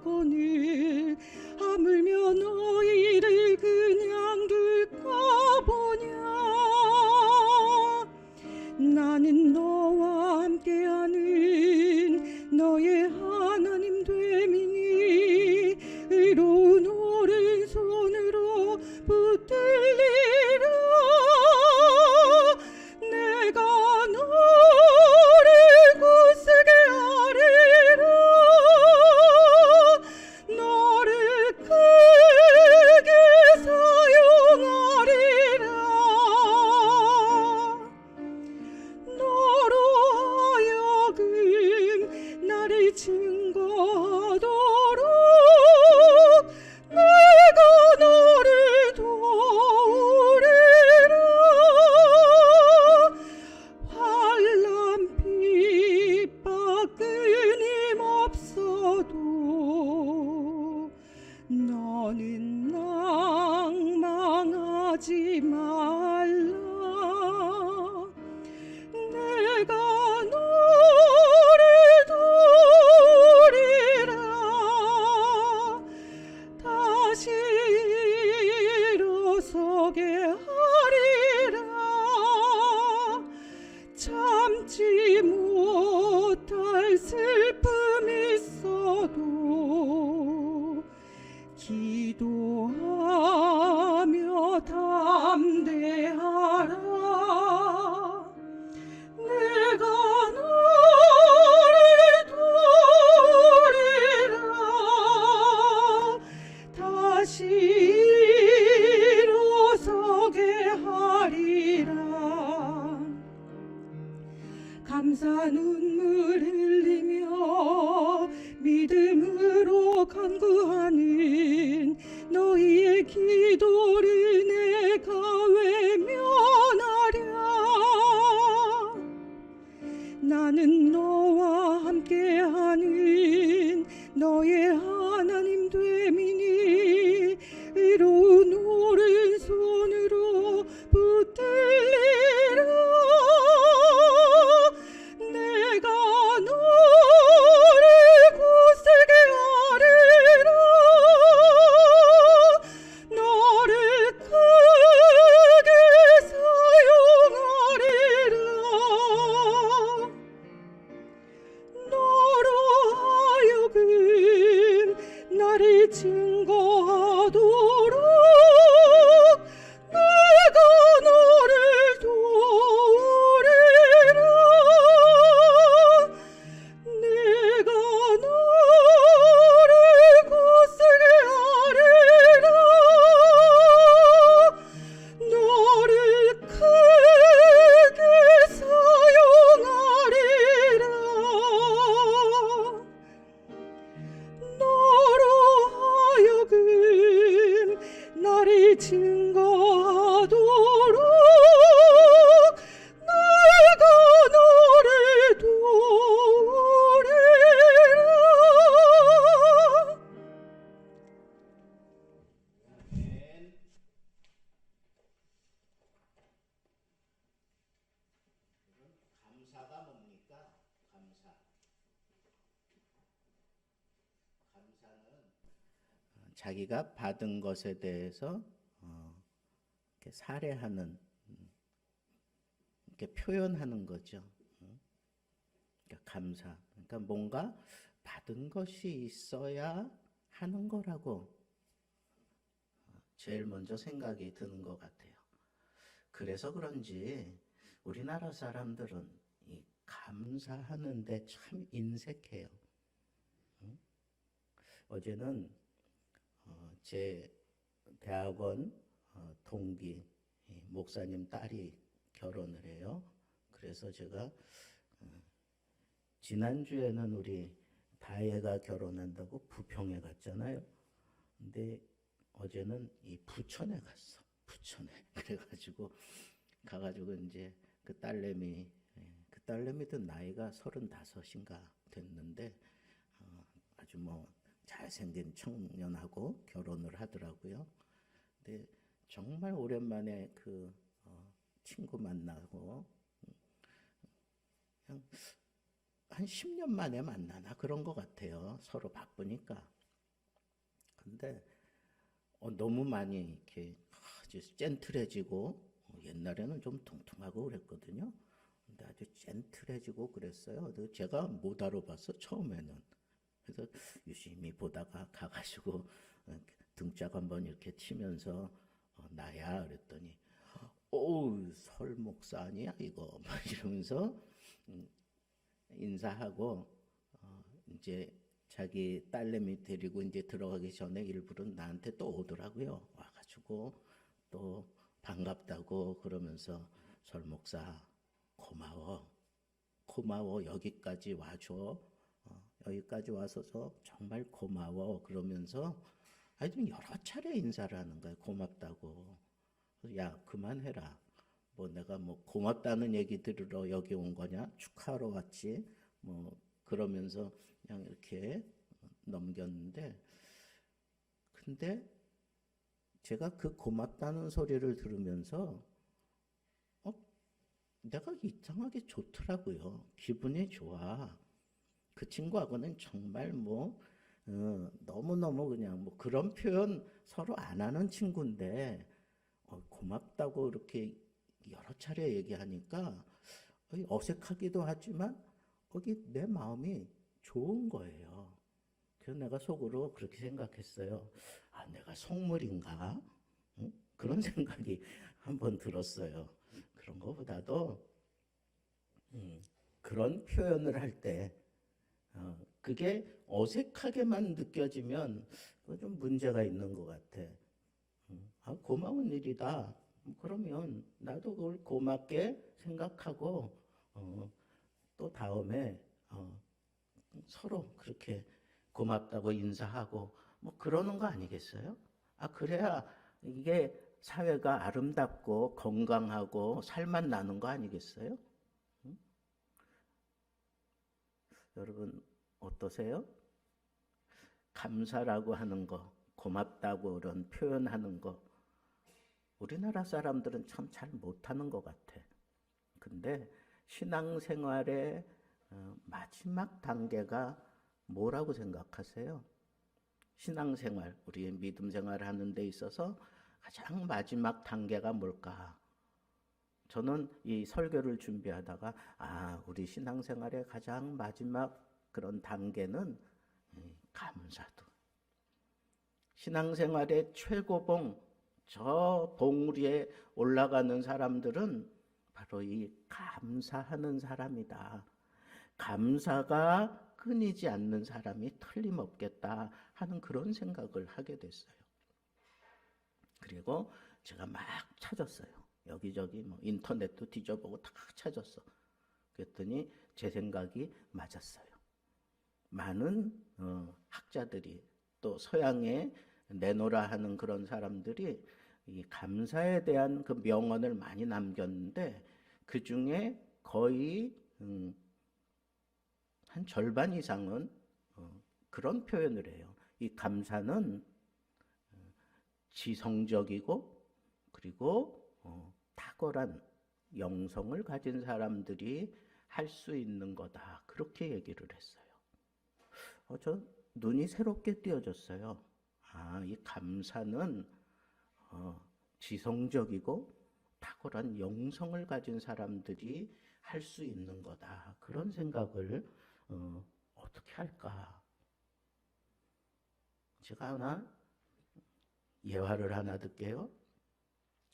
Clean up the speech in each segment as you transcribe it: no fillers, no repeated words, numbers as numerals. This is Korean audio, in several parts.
사건을 하물며 너희를 그냥 둘까 보냐. 나는 너와 함께하는 너의 하나님 됨이니 의로운 오른손으로 붙들리라. 내가 너를 굳세게 하리라. 너를 크게 사용하리라. 너로 하여금 나를 증거하도록 내가 너를 도우리라. 환난 핍박 끊임없어도 너는 낭망하지 말라. 내가 너를 도우리라. 다시 일어서게 하리라. 참지 못할 슬픔이 있어도 기도하며 담대하라. 내가 너를 도우리라. 다시 일어서게 하리라. 감사 눈물 흘리며 믿음으로 간구하는 너희의 기도를 내가 외면하랴. 나는 너와 함께하는 너의 하나님 됨이니 의로운 오른손으로 붙들리라. 내가 너를 굳세게 하리라. 너를 크게 사용하리라. 너로 하여금 나를 증거하도록 내가 너를 도우리라. 내가 너를 굳세게 하리라. 너를 크게 사용하리라. 너로 하여금 나를 증거하도록 내가 너를 도우리라. 감사가 뭡니까? 감사는 자기가 받은 것에 대해서 이렇게 사례하는, 이렇게 표현하는 거죠. 그러니까 감사. 그러니까 뭔가 받은 것이 있어야 하는 거라고 제일 먼저 생각이 드는 것 같아요. 그래서 그런지 우리나라 사람들은 이 감사하는데 참 인색해요. 어제는 제 대학원 동기 목사님 딸이 결혼을 해요. 그래서 제가 지난주에는 우리 다혜가 결혼한다고 부평에 갔잖아요. 근데 어제는 이 부천에 갔어. 부천에. 그래가지고 가가지고 이제 그 딸내미도 나이가 35인가 됐는데 아주 뭐 잘생긴 청년하고 결혼을 하더라고요. 근데 정말 오랜만에 그 친구 만나고 그냥 한 10년 만에 만나나 그런 것 같아요. 서로 바쁘니까. 하는데 너무 많이 이렇게 아주 젠틀해지고 옛날에는 좀 퉁퉁하고 그랬거든요. 근데 아주 젠틀해지고 그랬어요. 그래서 제가 못 알아봤어 처음에는. 그래서 유심히 보다가 가가지고 등짝 한번 이렇게 치면서 나야 그랬더니 오우 설 목사 아니야 이거 막 이러면서 음, 인사하고 이제 자기 딸내미 데리고 이제 들어가기 전에 일부러 나한테 또 오더라고요. 와가지고 또 반갑다고 그러면서 설 목사 고마워. 고마워. 여기까지 와줘. 여기까지 와서서 정말 고마워. 그러면서 하여튼 여러 차례 인사를 하는 거예요. 고맙다고. 야, 그만해라. 뭐 내가 뭐 고맙다는 얘기 들으러 여기 온 거냐? 축하하러 왔지. 뭐 그러면서 그냥 이렇게 넘겼는데 근데 제가 그 고맙다는 소리를 들으면서 내가 이상하게 좋더라고요. 기분이 좋아. 그 친구하고는 정말 뭐 너무너무 그냥 뭐 그런 표현 서로 안 하는 친구인데 고맙다고 이렇게 여러 차례 얘기하니까 어색하기도 하지만 거기 내 마음이 좋은 거예요. 그래서 내가 속으로 그렇게 생각했어요. 아, 내가 속물인가? 응? 그런 생각이 한번 들었어요. 그런 것보다도 그런 표현을 할 때 그게 어색하게만 느껴지면 좀 문제가 있는 것 같아. 아, 고마운 일이다. 그러면 나도 그걸 고맙게 생각하고 또 다음에 서로 그렇게 고맙다고 인사하고 뭐 그러는 거 아니겠어요? 아, 그래야 이게 사회가 아름답고 건강하고 살맛 나는 거 아니겠어요? 응? 여러분 어떠세요? 감사라고 하는 거, 고맙다고 그런 표현하는 거 우리나라 사람들은 참 잘 못하는 것 같아. 근데 신앙생활의 마지막 단계가 뭐라고 생각하세요? 신앙생활, 우리의 믿음 생활을 하는 데 있어서 가장 마지막 단계가 뭘까? 저는 이 설교를 준비하다가 우리 신앙생활의 가장 마지막 그런 단계는 감사도. 신앙생활의 최고봉, 저 봉우리에 올라가는 사람들은 바로 이 감사하는 사람이다. 감사가 끊이지 않는 사람이 틀림없겠다 하는 그런 생각을 하게 됐어요. 그리고 제가 막 찾았어요. 여기저기 뭐 인터넷도 뒤져보고 다 찾았어. 그랬더니 제 생각이 맞았어요. 많은 학자들이 또 서양에 내노라 하는 그런 사람들이 이 감사에 대한 그 명언을 많이 남겼는데 그 중에 거의 한 절반 이상은 그런 표현을 해요. 이 감사는 지성적이고 그리고 탁월한 영성을 가진 사람들이 할 수 있는 거다. 그렇게 얘기를 했어요. 저 눈이 새롭게 띄어졌어요. 이 감사는 지성적이고 탁월한 영성을 가진 사람들이 할 수 있는 거다. 그런 생각을 어떻게 할까? 제가 하나 예화를 하나 듣게요.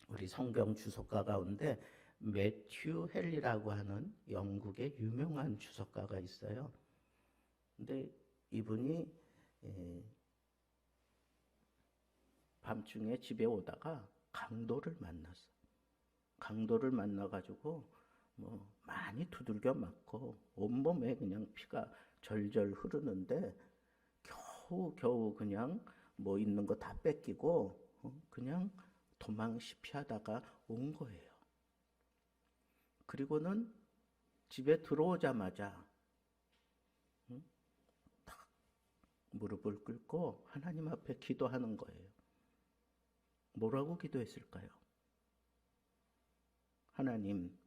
우리 성경 주석가 가운데 매튜 헨리라고 하는 영국의 유명한 주석가가 있어요. 근데 이분이 밤중에 집에 오다가 강도를 만났어. 강도를 만나가지고 뭐 많이 두들겨 맞고 온몸에 그냥 피가 절절 흐르는데 겨우 그냥 뭐 있는 거 다 뺏기고 그냥 도망시피 하다가 온 거예요. 그리고는 집에 들어오자마자 탁 무릎을 꿇고 하나님 앞에 기도하는 거예요. 뭐라고 기도했을까요? 하나님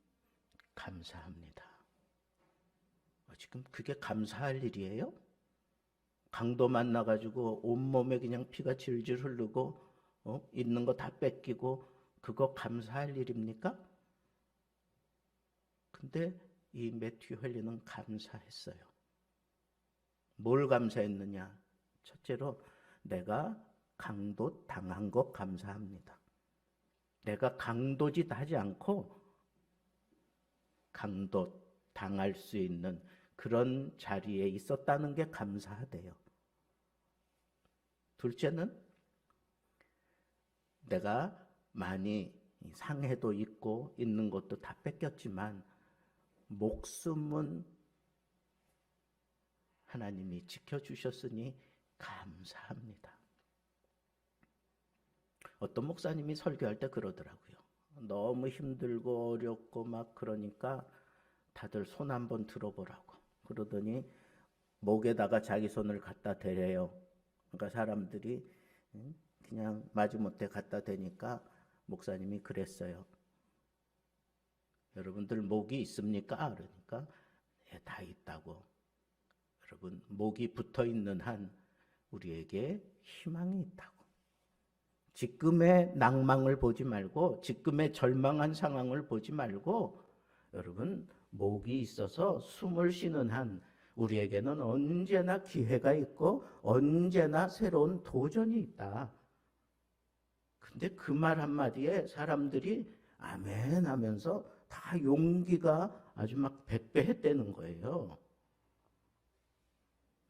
감사합니다. 지금 그게 감사할 일이에요? 강도 만나가지고 온몸에 그냥 피가 질질 흐르고 있는 거 다 뺏기고 그거 감사할 일입니까? 근데 이 매튜 헨리는 감사했어요. 뭘 감사했느냐? 첫째로 내가 강도 당한 것 감사합니다. 내가 강도짓 하지 않고 강도 당할 수 있는 그런 자리에 있었다는 게 감사하대요. 둘째는 내가 많이 상해도 있고 있는 것도 다 뺏겼지만 목숨은 하나님이 지켜주셨으니 감사합니다. 어떤 목사님이 설교할 때 그러더라고요. 너무 힘들고 어렵고 막 그러니까 다들 손 한번 들어보라고. 그러더니 목에다가 자기 손을 갖다 대래요. 그러니까 사람들이 그냥 마지못해 갖다 대니까 목사님이 그랬어요. 여러분들 목이 있습니까? 그러니까 네, 다 있다고. 여러분 목이 붙어 있는 한 우리에게 희망이 있다고. 지금의 낭망을 보지 말고 지금의 절망한 상황을 보지 말고 여러분 목이 있어서 숨을 쉬는 한 우리에게는 언제나 기회가 있고 언제나 새로운 도전이 있다. 근데 그 말 한마디에 사람들이 아멘 하면서 다 용기가 아주 막 백배했다는 거예요.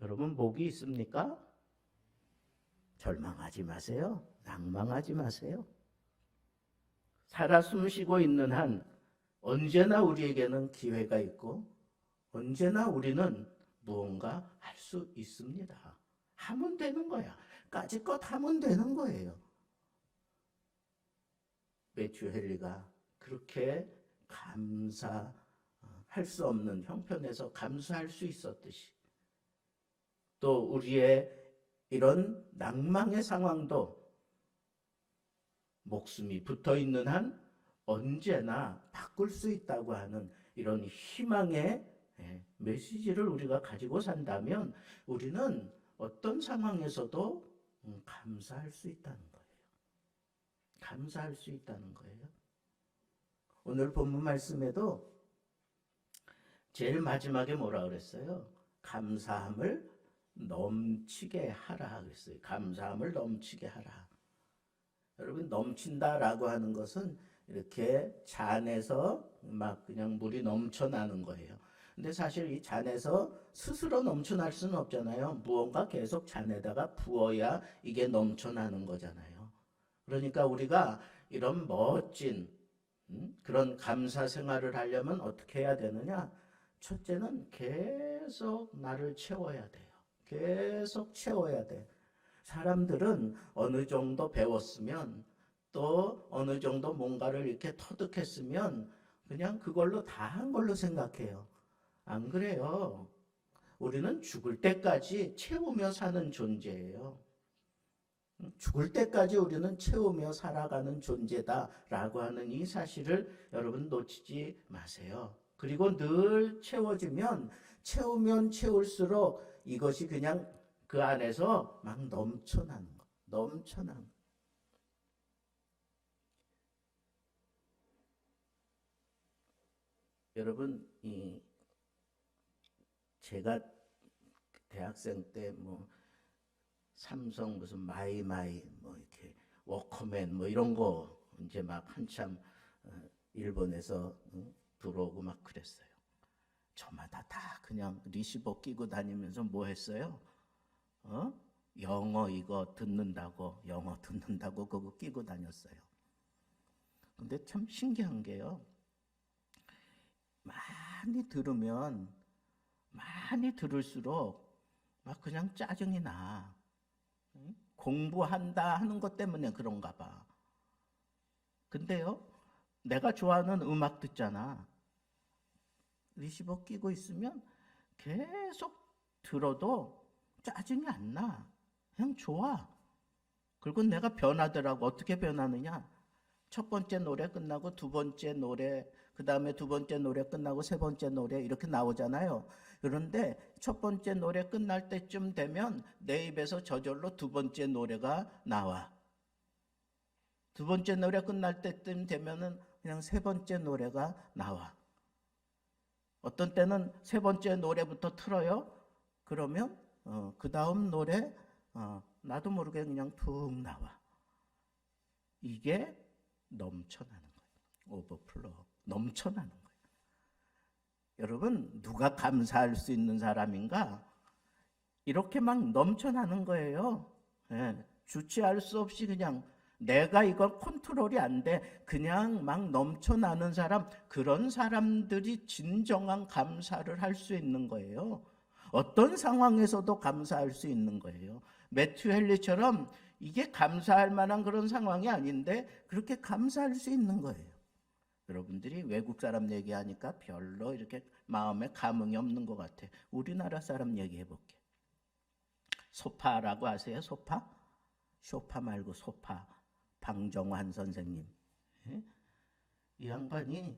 여러분 목이 있습니까? 절망하지 마세요. 낭망하지 마세요. 살아 숨쉬고 있는 한 언제나 우리에게는 기회가 있고 언제나 우리는 무언가 할 수 있습니다. 하면 되는 거야. 까짓것 하면 되는 거예요. 매튜 헨리가 그렇게 감사할 수 없는 형편에서 감사할 수 있었듯이 또 우리의 이런 낭망의 상황도 목숨이 붙어 있는 한 언제나 바꿀 수 있다고 하는 이런 희망의 메시지를 우리가 가지고 산다면 우리는 어떤 상황에서도 감사할 수 있다는 거예요. 감사할 수 있다는 거예요. 오늘 본문 말씀에도 제일 마지막에 뭐라 그랬어요? 감사함을 넘치게 하라 그랬어요. 감사함을 넘치게 하라. 여러분 넘친다라고 하는 것은 이렇게 잔에서 막 그냥 물이 넘쳐나는 거예요. 근데 사실 이 잔에서 스스로 넘쳐날 수는 없잖아요. 무언가 계속 잔에다가 부어야 이게 넘쳐나는 거잖아요. 그러니까 우리가 이런 멋진 그런 감사 생활을 하려면 어떻게 해야 되느냐? 첫째는 계속 나를 채워야 돼요. 계속 채워야 돼. 사람들은 어느 정도 배웠으면 또 어느 정도 뭔가를 이렇게 터득했으면 그냥 그걸로 다 한 걸로 생각해요. 안 그래요. 우리는 죽을 때까지 채우며 사는 존재예요. 죽을 때까지 우리는 채우며 살아가는 존재다라고 하는 이 사실을 여러분 놓치지 마세요. 그리고 늘 채워지면 채우면 채울수록 이것이 그냥 그 안에서 막 넘쳐나는 거. 넘쳐나는 거. 여러분 제가 대학생 때 뭐 삼성 무슨 마이마이 뭐 이렇게 워커맨 뭐 이런 거 이제 막 한참 일본에서 들어오고 막 그랬어요. 저마다 다 그냥 리시버 끼고 다니면서 뭐 했어요? 영어 이거 듣는다고 영어 듣는다고 그거 끼고 다녔어요. 근데 참 신기한 게요. 많이 들으면 많이 들을수록 막 그냥 짜증이 나. 공부한다 하는 것 때문에 그런가 봐. 근데요, 내가 좋아하는 음악 듣잖아. 리시버 끼고 있으면 계속 들어도 짜증이 안 나. 그냥 좋아. 그리고 내가 변하더라고. 어떻게 변하느냐? 첫 번째 노래 끝나고 두 번째 노래, 그 다음에 두 번째 노래 끝나고 세 번째 노래 이렇게 나오잖아요. 그런데 첫 번째 노래 끝날 때쯤 되면 내 입에서 저절로 두 번째 노래가 나와. 두 번째 노래 끝날 때쯤 되면은 그냥 세 번째 노래가 나와. 어떤 때는 세 번째 노래부터 틀어요. 그러면 그 다음 노래 나도 모르게 그냥 툭 나와. 이게 넘쳐나는 거예요. 오버플로 넘쳐나는 거예요. 여러분 누가 감사할 수 있는 사람인가? 이렇게 막 넘쳐나는 거예요. 예, 주체할 수 없이 그냥 내가 이걸 컨트롤이 안 돼. 그냥 막 넘쳐나는 사람, 그런 사람들이 진정한 감사를 할 수 있는 거예요. 어떤 상황에서도 감사할 수 있는 거예요. 매튜 헨리처럼 이게 감사할 만한 그런 상황이 아닌데 그렇게 감사할 수 있는 거예요. 여러분들이 외국 사람 얘기하니까 별로 이렇게 마음에 감흥이 없는 것 같아. 우리나라 사람 얘기해 볼게. 소파라고 아세요? 소파? 쇼파 말고 소파. 방정환 선생님. 예? 이 양반이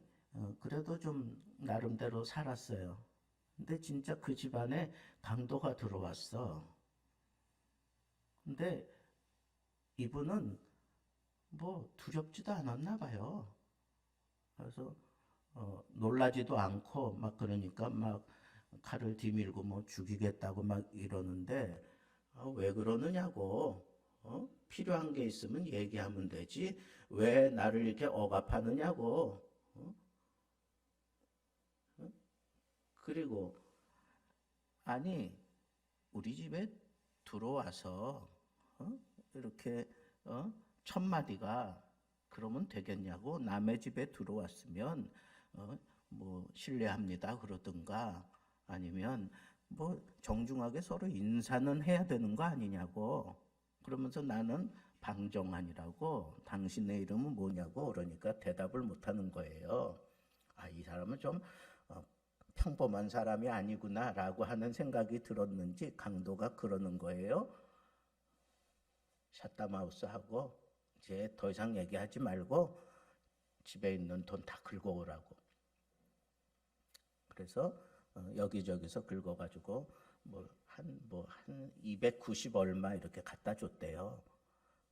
그래도 좀 나름대로 살았어요. 근데 진짜 그 집안에 강도가 들어왔어. 근데 이분은 뭐 두렵지도 않았나 봐요. 그래서 놀라지도 않고 막 그러니까 막 칼을 디밀고 뭐 죽이겠다고 막 이러는데 왜 그러느냐고. 필요한 게 있으면 얘기하면 되지. 왜 나를 이렇게 억압하느냐고. 그리고 아니 우리 집에 들어와서 이렇게 첫 마디가 그러면 되겠냐고. 남의 집에 들어왔으면 뭐 실례합니다 그러든가 아니면 뭐 정중하게 서로 인사는 해야 되는 거 아니냐고. 그러면서 나는 방정환이라고, 당신의 이름은 뭐냐고. 그러니까 대답을 못하는 거예요. 이 사람은 좀 평범한 사람이 아니구나라고 하는 생각이 들었는지 강도가 그러는 거예요. 샷다마우스하고 이제 더 이상 얘기하지 말고 집에 있는 돈 다 긁어오라고. 그래서 여기저기서 긁어가지고 한 290 얼마 이렇게 갖다 줬대요.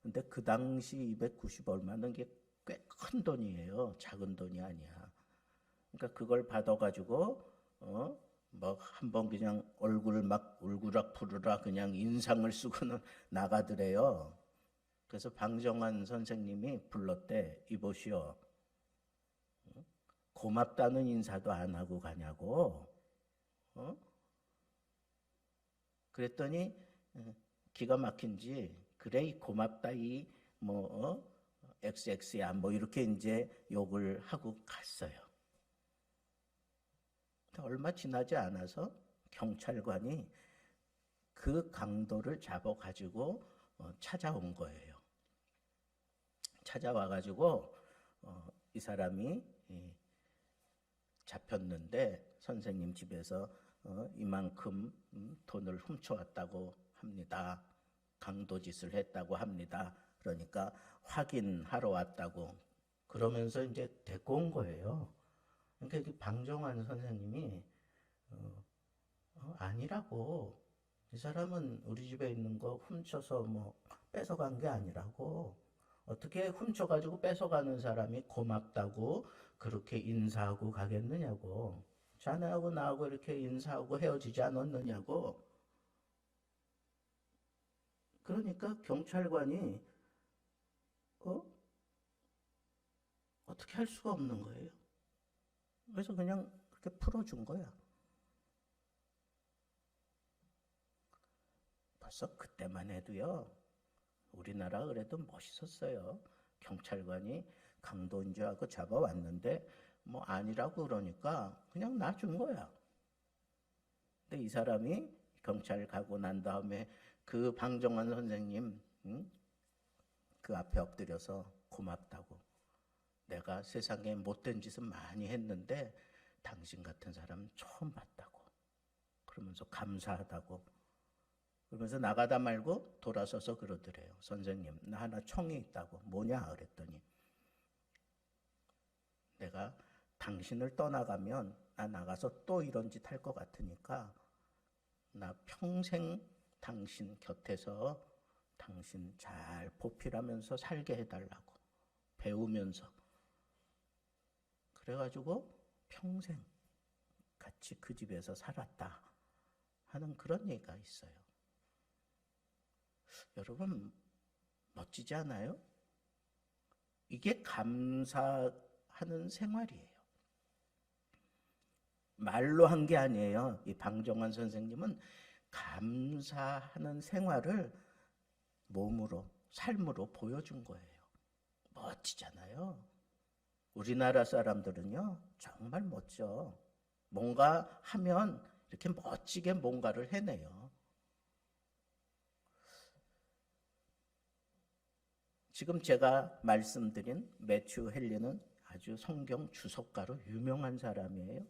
근데 그 당시 290 얼마는 게 꽤 큰 돈이에요. 작은 돈이 아니야. 그러니까 그걸 받아가지고 뭐 한번 그냥 얼굴 막 울그락 푸르락 그냥 인상을 쓰고는 나가더래요. 그래서 방정환 선생님이 불렀대. 이보시오. 고맙다는 인사도 안 하고 가냐고. 그랬더니 기가 막힌지 그래 고맙다 이 XX야 뭐 이렇게 이제 욕을 하고 갔어요. 얼마 지나지 않아서 경찰관이 그 강도를 잡아가지고 찾아온 거예요. 찾아와가지고 이 사람이 잡혔는데 선생님 집에서 이만큼 돈을 훔쳐왔다고 합니다. 강도짓을 했다고 합니다. 그러니까 확인하러 왔다고. 그러면서 이제 데리고 온 거예요. 그러니까 방정환 선생님이 아니라고. 이 사람은 우리 집에 있는 거 훔쳐서 뭐 뺏어간 게 아니라고. 어떻게 훔쳐가지고 뺏어가는 사람이 고맙다고 그렇게 인사하고 가겠느냐고. 자네하고 나하고 이렇게 인사하고 헤어지지 않았느냐고. 그러니까 경찰관이 어떻게 할 수가 없는 거예요. 그래서 그냥 그렇게 풀어준 거야. 벌써 그때만 해도요. 우리나라 그래도 멋있었어요. 경찰관이 강도인 줄 알고 잡아왔는데 뭐 아니라고 그러니까 그냥 놔준 거야. 근데 이 사람이 경찰 가고 난 다음에 그 방정환 선생님 그 앞에 엎드려서 고맙다고. 내가 세상에 못된 짓은 많이 했는데 당신 같은 사람 처음 봤다고. 그러면서 감사하다고. 그러면서 나가다 말고 돌아서서 그러더래요. 선생님, 나 하나 청이 있다고. 뭐냐 그랬더니 내가 당신을 떠나가면 나 나가서 또 이런 짓 할 것 같으니까 나 평생 당신 곁에서 당신 잘 보필하면서 살게 해달라고 배우면서. 그래가지고 평생 같이 그 집에서 살았다 하는 그런 얘기가 있어요. 여러분 멋지지 않아요? 이게 감사하는 생활이에요. 말로 한 게 아니에요. 이 방정환 선생님은 감사하는 생활을 몸으로, 삶으로 보여준 거예요. 멋지잖아요. 우리나라 사람들은요, 정말 멋져. 뭔가 하면 이렇게 멋지게 뭔가를 해내요. 지금 제가 말씀드린 매튜 헨리는 아주 성경 주석가로 유명한 사람이에요.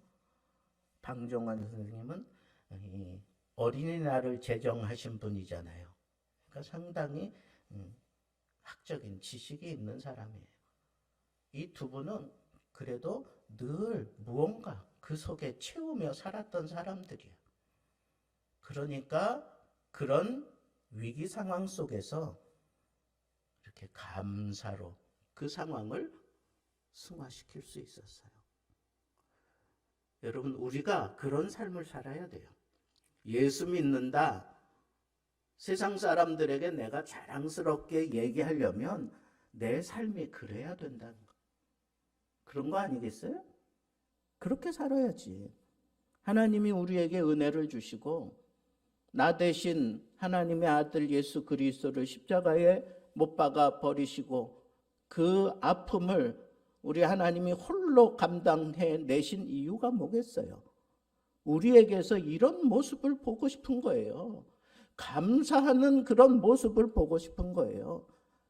방정환 선생님은 어린이날을 제정하신 분이잖아요. 그러니까 상당히 학적인 지식이 있는 사람이에요. 이 두 분은 그래도 늘 무언가 그 속에 채우며 살았던 사람들이에요. 그러니까 그런 위기 상황 속에서 이렇게 감사로 그 상황을 승화시킬 수 있었어요. 여러분, 우리가 그런 삶을 살아야 돼요. 예수 믿는다. 세상 사람들에게 내가 자랑스럽게 얘기하려면 내 삶이 그래야 된다는 거. 그런 거 아니겠어요? 그렇게 살아야지. 하나님이 우리에게 은혜를 주시고 나 대신 하나님의 아들 예수 그리스도를 십자가에 못 박아 버리시고 그 아픔을 우리 하나님이 홀로 감당해 내신 이유가 뭐겠어요? 우리에게서 이런 모습을 보고 싶은 거예요. 감사하는 그런 모습을 보고 싶은 거예요.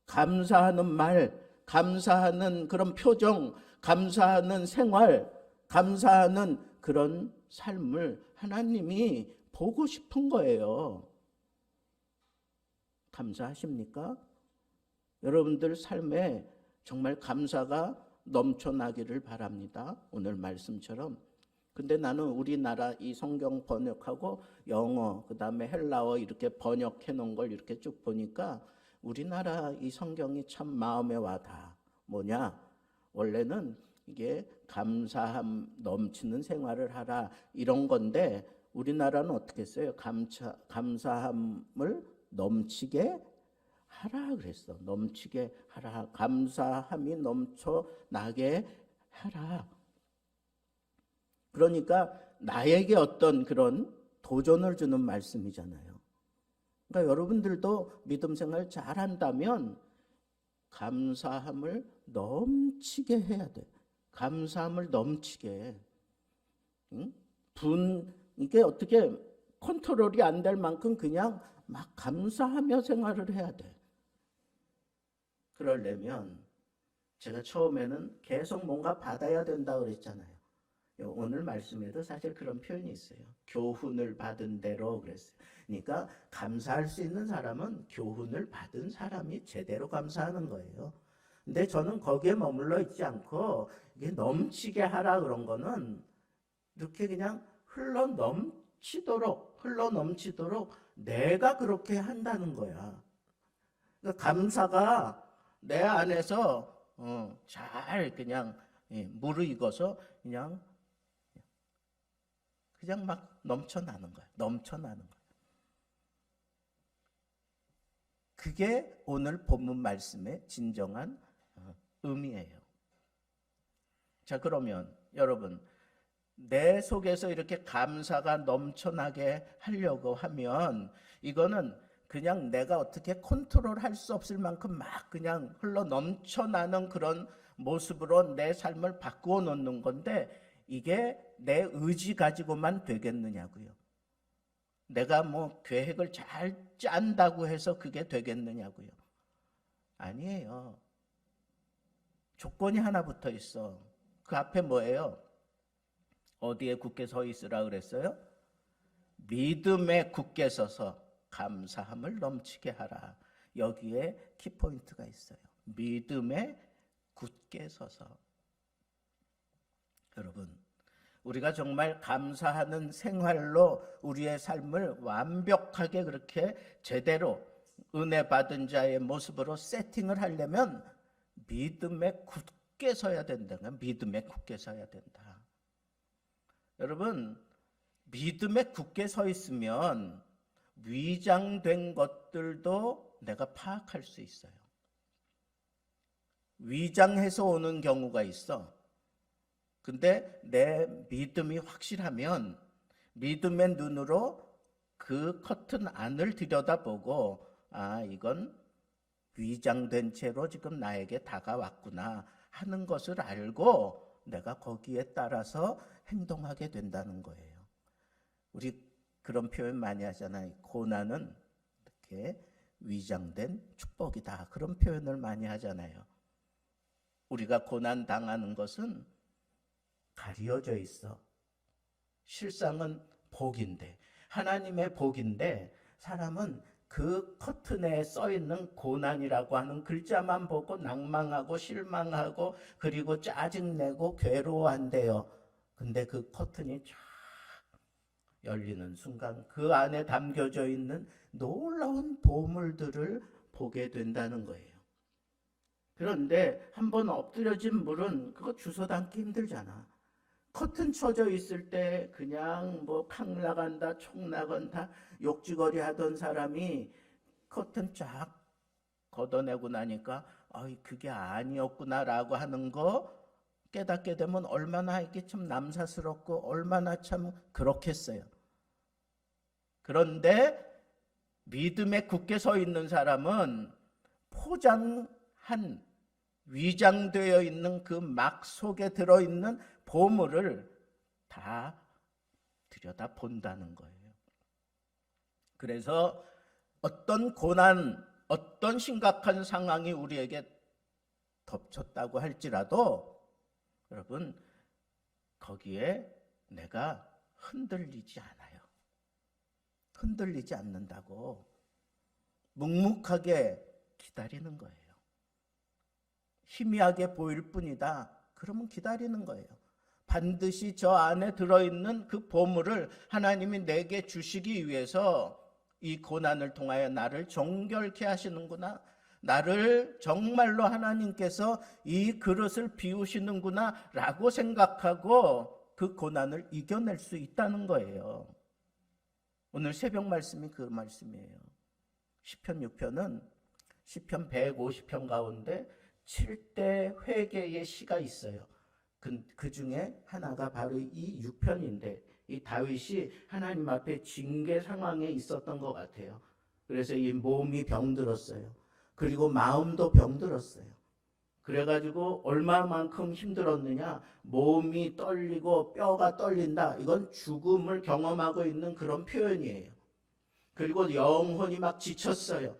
감사하는 말, 감사하는 그런 표정, 감사하는 생활, 감사하는 그런 삶을 하나님이 보고 싶은 거예요. 감사하십니까? 여러분들 삶에 정말 감사가 넘쳐나기를 바랍니다. 오늘 말씀처럼. 근데 나는 우리나라 이 성경 번역하고 영어, 그 다음에 헬라어 이렇게 번역해 놓은 걸 이렇게 쭉 보니까 우리나라 이 성경이 참 마음에 와닿아. 뭐냐? 원래는 이게 감사함 넘치는 생활을 하라 이런 건데 우리나라는 어떻게 써요? 감사함을 넘치게 하라 그랬어. 넘치게 하라. 감사함이 넘쳐나게 하라. 그러니까 나에게 어떤 그런 도전을 주는 말씀이잖아요. 그러니까 여러분들도 믿음 생활 잘한다면 감사함을 넘치게 해야 돼. 감사함을 넘치게. 응? 이게 어떻게 컨트롤이 안 될 만큼 그냥 막 감사하며 생활을 해야 돼. 그러려면 제가 처음에는 계속 뭔가 받아야 된다 그랬잖아요. 오늘 말씀에도 사실 그런 표현이 있어요. 교훈을 받은 대로 그랬어요. 그러니까 감사할 수 있는 사람은 교훈을 받은 사람이 제대로 감사하는 거예요. 근데 저는 거기에 머물러 있지 않고 이게 넘치게 하라 그런 거는 이렇게 그냥 흘러 넘치도록 내가 그렇게 한다는 거야. 그러니까 감사가 내 안에서 잘 그냥 무르익어서 그냥 막 넘쳐나는 거야. 넘쳐나는 거야. 그게 오늘 본문 말씀의 진정한 의미예요. 자, 그러면 여러분 내 속에서 이렇게 감사가 넘쳐나게 하려고 하면 이거는 그냥 내가 어떻게 컨트롤할 수 없을 만큼 막 그냥 흘러 넘쳐나는 그런 모습으로 내 삶을 바꾸어 놓는 건데 이게 내 의지 가지고만 되겠느냐고요. 내가 뭐 계획을 잘 짠다고 해서 그게 되겠느냐고요. 아니에요. 조건이 하나 붙어 있어. 그 앞에 뭐예요? 어디에 굳게 서 있으라 그랬어요? 믿음에 굳게 서서 감사함을 넘치게 하라. 여기에 키포인트가 있어요. 믿음에 굳게 서서. 여러분, 우리가 정말 감사하는 생활로 우리의 삶을 완벽하게 그렇게 제대로 은혜 받은 자의 모습으로 세팅을 하려면 믿음에 굳게 서야 된다. 믿음에 굳게 서야 된다. 여러분, 믿음에 굳게 서 있으면 위장된 것들도 내가 파악할 수 있어요. 위장해서 오는 경우가 있어. 근데 내 믿음이 확실하면 믿음의 눈으로 그 커튼 안을 들여다보고 이건 위장된 채로 지금 나에게 다가왔구나 하는 것을 알고 내가 거기에 따라서 행동하게 된다는 거예요. 우리 그런 표현 많이 하잖아요. 고난은 이렇게 위장된 축복이다. 그런 표현을 많이 하잖아요. 우리가 고난 당하는 것은 가려져 있어. 실상은 복인데, 하나님의 복인데 사람은 그 커튼에 써있는 고난이라고 하는 글자만 보고 낭망하고 실망하고 그리고 짜증내고 괴로워한대요. 근데 그 커튼이 쫙 열리는 순간 그 안에 담겨져 있는 놀라운 보물들을 보게 된다는 거예요. 그런데 한번 엎드려진 물은 그거 주워 담기 힘들잖아. 커튼 쳐져 있을 때 그냥 강 나간다, 총 나간다, 욕지거리 하던 사람이 커튼 쫙 걷어내고 나니까 그게 아니었구나라고 하는 거 깨닫게 되면 얼마나 이게 참 남사스럽고 얼마나 참 그렇겠어요. 그런데 믿음에 굳게 서 있는 사람은 포장한 위장되어 있는 그 막 속에 들어있는 보물을 다 들여다 본다는 거예요. 그래서 어떤 고난, 어떤 심각한 상황이 우리에게 덮쳤다고 할지라도 여러분 거기에 내가 흔들리지 않아요. 흔들리지 않는다고 묵묵하게 기다리는 거예요. 희미하게 보일 뿐이다. 그러면 기다리는 거예요. 반드시 저 안에 들어있는 그 보물을 하나님이 내게 주시기 위해서 이 고난을 통하여 나를 정결케 하시는구나. 나를 정말로 하나님께서 이 그릇을 비우시는구나 라고 생각하고 그 고난을 이겨낼 수 있다는 거예요. 오늘 새벽 말씀이 그 말씀이에요. 시편 6편은 시편 150편 가운데 7대 회개의 시가 있어요. 그 중에 하나가 바로 이 6편인데 이 다윗이 하나님 앞에 징계 상황에 있었던 것 같아요. 그래서 이 몸이 병들었어요. 그리고 마음도 병들었어요. 그래가지고 얼마만큼 힘들었느냐, 몸이 떨리고 뼈가 떨린다. 이건 죽음을 경험하고 있는 그런 표현이에요. 그리고 영혼이 막 지쳤어요.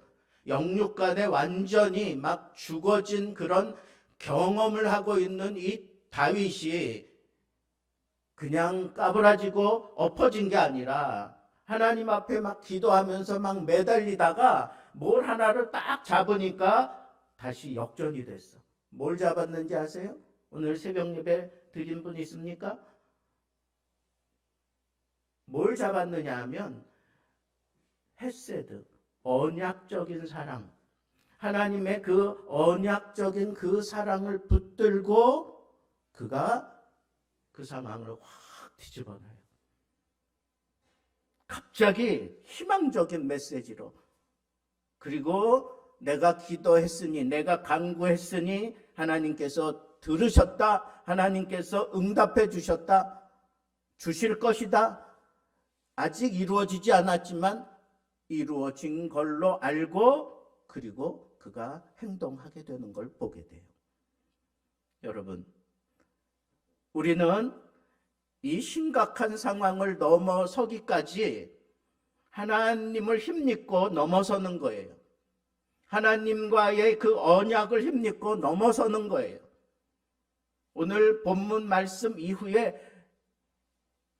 영육간에 완전히 막 죽어진 그런 경험을 하고 있는 이 다윗이 그냥 까부라지고 엎어진 게 아니라 하나님 앞에 막 기도하면서 막 매달리다가 뭘 하나를 딱 잡으니까 다시 역전이 됐어. 뭘 잡았는지 아세요? 오늘 새벽 예배 드린 분 있습니까? 뭘 잡았느냐 하면 헤세드, 언약적인 사랑, 하나님의 그 언약적인 그 사랑을 붙들고 그가 그 상황을 확 뒤집어놔요. 갑자기 희망적인 메시지로. 그리고 내가 기도했으니, 내가 간구했으니 하나님께서 들으셨다. 하나님께서 응답해 주셨다. 주실 것이다. 아직 이루어지지 않았지만 이루어진 걸로 알고 그리고 그가 행동하게 되는 걸 보게 돼요. 여러분, 우리는 이 심각한 상황을 넘어서기까지 하나님을 힘입고 넘어서는 거예요. 하나님과의 그 언약을 힘입고 넘어서는 거예요. 오늘 본문 말씀 이후에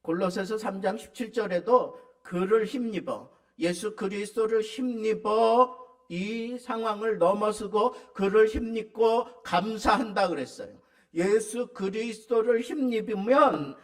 골로새서 3장 17절에도 그를 힘입어, 예수 그리스도를 힘입어 이 상황을 넘어서고 그를 힘입고 감사한다 그랬어요. 예수 그리스도를 힘입으면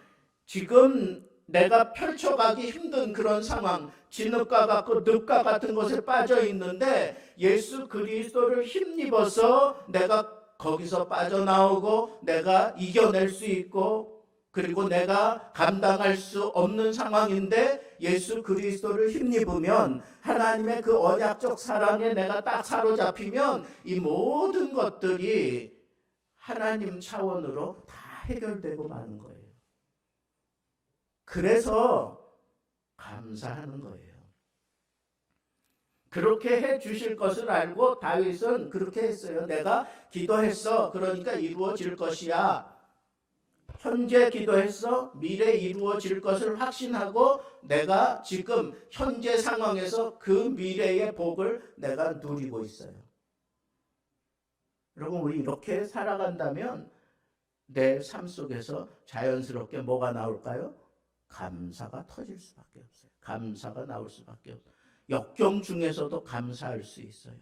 지금 내가 펼쳐가기 힘든 그런 상황, 진흙과 같고 늪과 같은 곳에 빠져 있는데 예수 그리스도를 힘입어서 내가 거기서 빠져나오고 내가 이겨낼 수 있고, 그리고 내가 감당할 수 없는 상황인데 예수 그리스도를 힘입으면, 하나님의 그 언약적 사랑에 내가 딱 사로잡히면 이 모든 것들이 하나님 차원으로 다 해결되고 마는 거예요. 그래서 감사하는 거예요. 그렇게 해 주실 것을 알고 다윗은 그렇게 했어요. 내가 기도했어. 그러니까 이루어질 것이야. 현재 기도했어. 미래 이루어질 것을 확신하고 내가 지금 현재 상황에서 그 미래의 복을 내가 누리고 있어요. 여러분, 우리 이렇게 살아간다면 내 삶 속에서 자연스럽게 뭐가 나올까요? 감사가 터질 수밖에 없어요. 감사가 나올 수밖에 없어요. 역경 중에서도 감사할 수 있어요.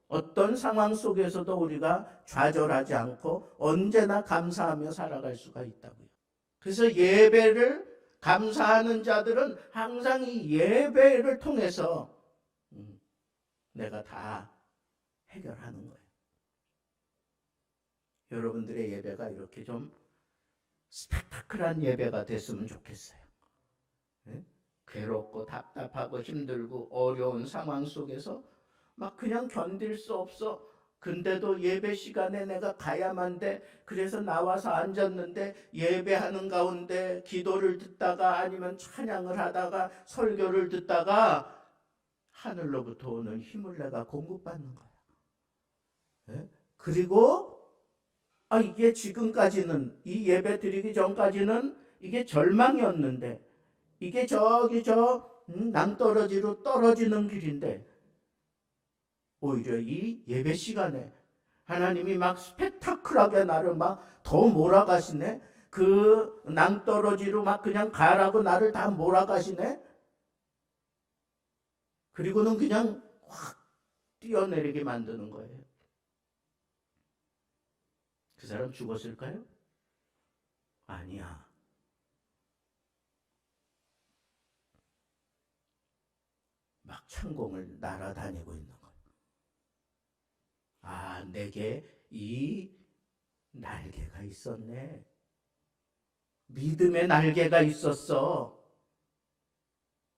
어떤 상황 속에서도 우리가 좌절하지 않고 언제나 감사하며 살아갈 수가 있다고요. 그래서 예배를 감사하는 자들은 항상 이 예배를 통해서 내가 다 해결하는 거예요. 여러분들의 예배가 이렇게 좀 스펙타클한 예배가 됐으면 좋겠어요. 네? 괴롭고 답답하고 힘들고 어려운 상황 속에서 막 그냥 견딜 수 없어. 근데도 예배 시간에 내가 가야만 돼. 그래서 나와서 앉았는데 예배하는 가운데 기도를 듣다가 아니면 찬양을 하다가 설교를 듣다가 하늘로부터 오는 힘을 내가 공급받는 거야. 네? 그리고 이게 지금까지는, 이 예배 드리기 전까지는 이게 절망이었는데, 이게 저기 낭떠러지로 떨어지는 길인데, 오히려 이 예배 시간에 하나님이 막 스펙타클하게 나를 막 더 몰아가시네. 그 낭떠러지로 막 그냥 가라고 나를 다 몰아가시네. 그리고는 그냥 확 뛰어내리게 만드는 거예요. 그 사람 죽었을까요? 아니야. 막 천공을 날아다니고 있는 거예요. 내게 이 날개가 있었네. 믿음의 날개가 있었어.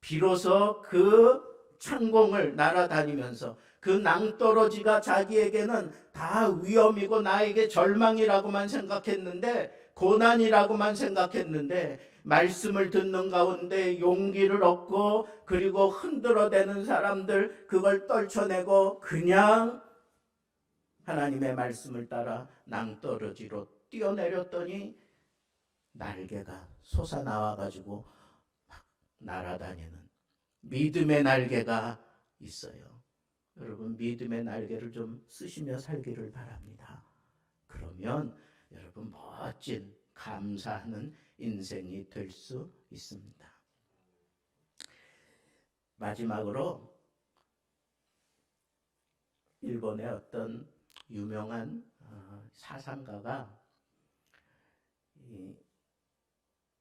비로소 그 창공을 날아다니면서 그 낭떠러지가 자기에게는 다 위험이고 나에게 절망이라고만 생각했는데, 고난이라고만 생각했는데, 말씀을 듣는 가운데 용기를 얻고 그리고 흔들어대는 사람들 그걸 떨쳐내고 그냥 하나님의 말씀을 따라 낭떠러지로 뛰어내렸더니 날개가 솟아나와가지고 막 날아다니는 믿음의 날개가 있어요. 여러분, 믿음의 날개를 좀 쓰시며 살기를 바랍니다. 그러면 여러분 멋진 감사하는 인생이 될 수 있습니다. 마지막으로 일본의 어떤 유명한 사상가가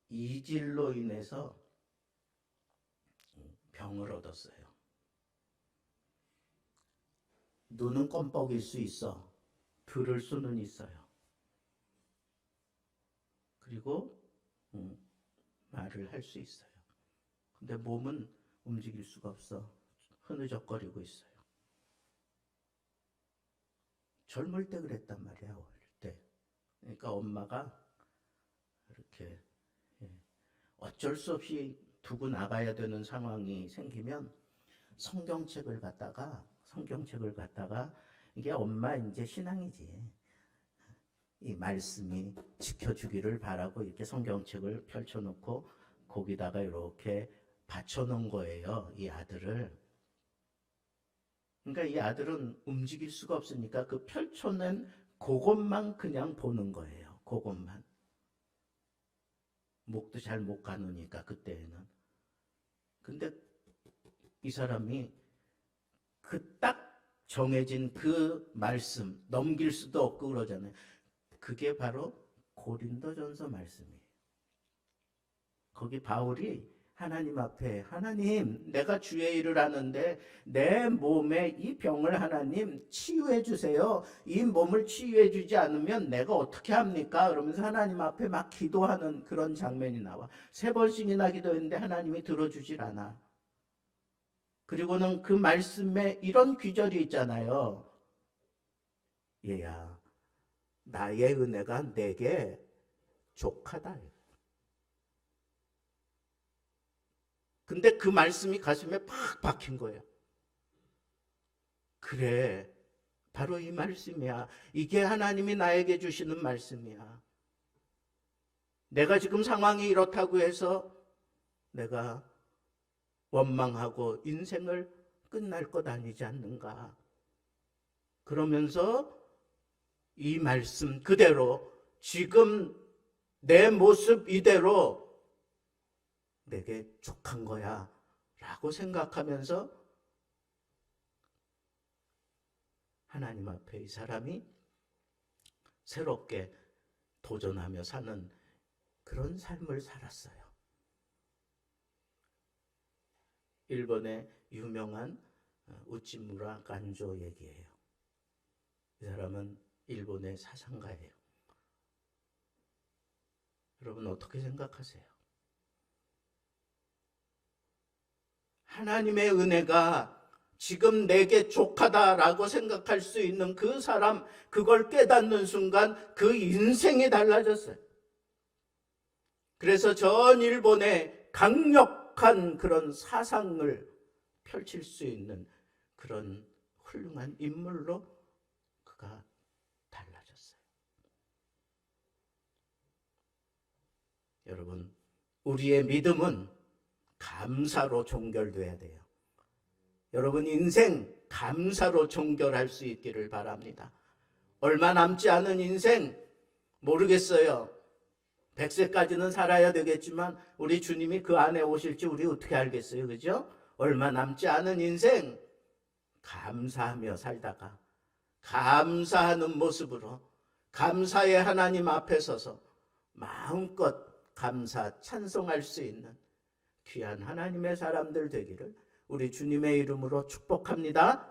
이질로 인해서 병을 얻었어요. 눈은 껌뻑일 수 있어. 들을 수는 있어요. 그리고 말을 할 수 있어요. 근데 몸은 움직일 수가 없어. 흐느적거리고 있어요. 젊을 때 그랬단 말이야. 어릴 때. 그러니까 엄마가 이렇게 어쩔 수 없이 두고 나가야 되는 상황이 생기면 성경책을 갖다가 이게 엄마 이제 신앙이지. 이 말씀이 지켜주기를 바라고 이렇게 성경책을 펼쳐놓고 거기다가 이렇게 받쳐놓은 거예요. 이 아들을. 그러니까 이 아들은 움직일 수가 없으니까 그 펼쳐낸 그것만 그냥 보는 거예요. 그것만. 목도 잘 못 가누니까 그때에는. 근데 이 사람이 그 딱 정해진 그 말씀 넘길 수도 없고 그러잖아요. 그게 바로 고린도전서 말씀이에요. 거기 바울이 하나님 앞에, 하나님, 내가 주의 일을 하는데 내 몸에 이 병을 하나님 치유해 주세요. 이 몸을 치유해 주지 않으면 내가 어떻게 합니까? 그러면서 하나님 앞에 막 기도하는 그런 장면이 나와. 3번씩이나 기도했는데 하나님이 들어주질 않아. 그리고는 그 말씀에 이런 귀절이 있잖아요. 얘야, 나의 은혜가 내게 족하다. 근데 그 말씀이 가슴에 팍 박힌 거예요. 그래, 바로 이 말씀이야. 이게 하나님이 나에게 주시는 말씀이야. 내가 지금 상황이 이렇다고 해서 내가 원망하고 인생을 끝날 것 아니지 않는가. 그러면서 이 말씀 그대로 지금 내 모습 이대로 내게 족한 거야 라고 생각하면서 하나님 앞에 이 사람이 새롭게 도전하며 사는 그런 삶을 살았어요. 일본의 유명한 우찌무라 간조 얘기예요. 이 사람은 일본의 사상가예요. 여러분 어떻게 생각하세요? 하나님의 은혜가 지금 내게 족하다라고 생각할 수 있는 그 사람, 그걸 깨닫는 순간 그 인생이 달라졌어요. 그래서 전 일본의 강력한 그런 사상을 펼칠 수 있는 그런 훌륭한 인물로 그가 달라졌어요. 여러분, 우리의 믿음은 감사로 종결돼야 돼요. 여러분 인생 감사로 종결할 수 있기를 바랍니다. 얼마 남지 않은 인생 모르겠어요. 100세까지는 살아야 되겠지만 우리 주님이 그 안에 오실지 우리 어떻게 알겠어요, 그죠? 얼마 남지 않은 인생 감사하며 살다가 감사하는 모습으로 감사의 하나님 앞에 서서 마음껏 감사 찬송할 수 있는 귀한 하나님의 사람들 되기를 우리 주님의 이름으로 축복합니다.